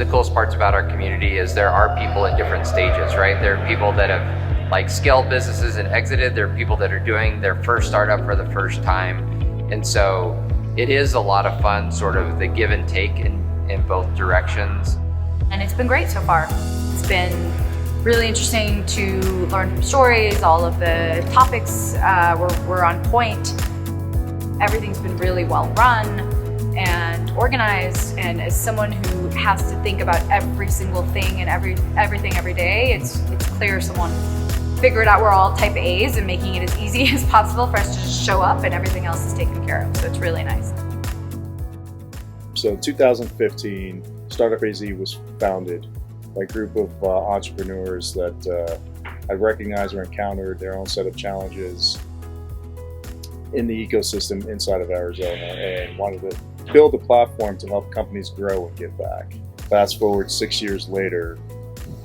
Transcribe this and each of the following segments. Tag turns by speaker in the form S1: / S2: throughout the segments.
S1: the coolest parts about our community is there are people at different stages, right? There are people that have like scaled businesses and exited. There are people that are doing their first startup for the first time. And so it is a lot of fun, sort of the give and take in both directions.
S2: And it's been great so far. It's been really interesting to learn from stories. All of the topics were on point. Everything's been really well run and organized, and as someone who has to think about every single thing and everything every day, it's clear someone figured out we're all type A's and making it as easy as possible for us to just show up and everything else is taken care of. So it's really nice.
S3: So in 2015, StartupAZ was founded by a group of entrepreneurs that I recognized or encountered their own set of challenges in the ecosystem inside of Arizona and wanted to build a platform to help companies grow and give back. Fast forward 6 years later,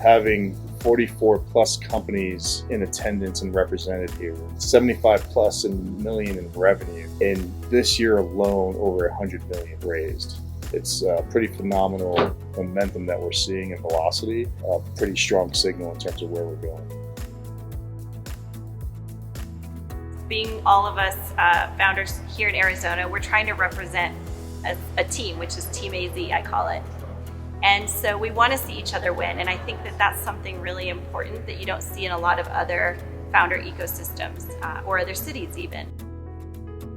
S3: having 44 plus companies in attendance and represented here, 75 plus million in revenue, and this year alone over 100 million raised. It's a pretty phenomenal momentum that we're seeing in velocity, a pretty strong signal in terms of where we're going.
S4: Being all of us founders here in Arizona, we're trying to represent a team, which is Team AZ, I call it. And so we want to see each other win, and I think that that's something really important that you don't see in a lot of other founder ecosystems or other cities even.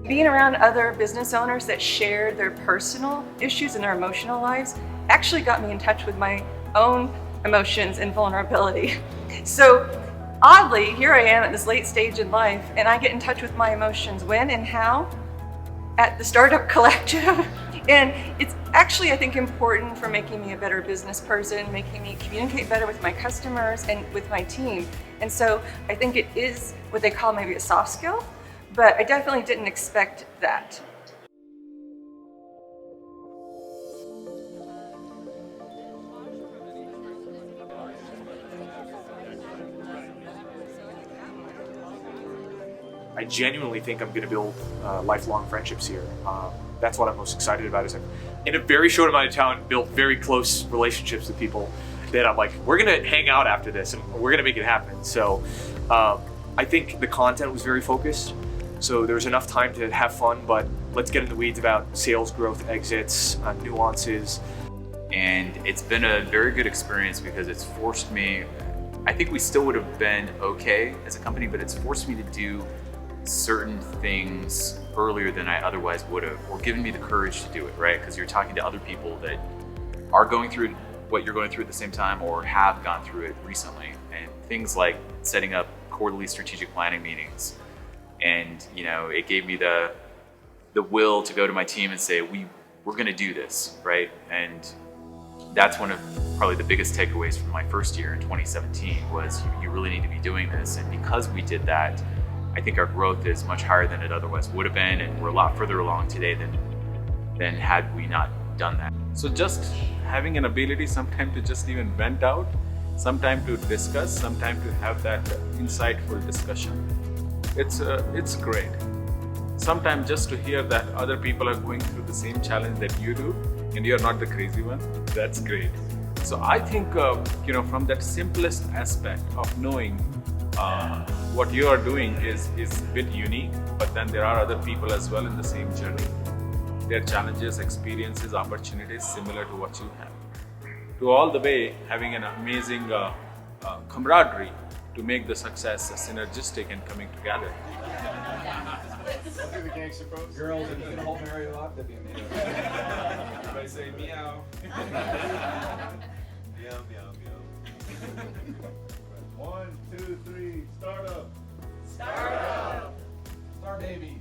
S5: Being around other business owners that share their personal issues and their emotional lives actually got me in touch with my own emotions and vulnerability. So oddly, here I am at this late stage in life, and I get in touch with my emotions when and how? At the Startup Collective. And it's actually, I think, important for making me a better business person, making me communicate better with my customers and with my team. And so I think it is what they call maybe a soft skill, but I definitely didn't expect that.
S6: I genuinely think I'm going to build lifelong friendships here. That's what I'm most excited about. Is in a very short amount of time, built very close relationships with people that I'm like, we're going to hang out after this and we're going to make it happen. So I think the content was very focused. So there was enough time to have fun, but let's get in the weeds about sales growth, exits, nuances.
S7: And it's been a very good experience because it's forced me, I think we still would have been okay as a company, but it's forced me to do certain things earlier than I otherwise would have, or given me the courage to do it, right? Because you're talking to other people that are going through what you're going through at the same time or have gone through it recently. And things like setting up quarterly strategic planning meetings. And it gave me the will to go to my team and say, we're gonna do this, right? And that's one of probably the biggest takeaways from my first year in 2017 was you really need to be doing this. And because we did that, I think our growth is much higher than it otherwise would have been, and we're a lot further along today than had we not done that.
S8: So just having an ability sometime to just even vent out, sometime to discuss, sometime to have that insightful discussion, it's great. Sometimes just to hear that other people are going through the same challenge that you do, and you're not the crazy one, that's great. So I think from that simplest aspect of knowing what you are doing is a bit unique, but then there are other people as well in the same journey. Their challenges, experiences, opportunities similar to what you have. To all the way having an amazing camaraderie to make the success synergistic and coming together.
S9: Do the gangster pose. Girls, if you can hold Mary locked, that'd be amazing. Everybody say meow. Meow, meow, meow. 1, 2, 3, start up.
S10: Start up.
S9: Start babies.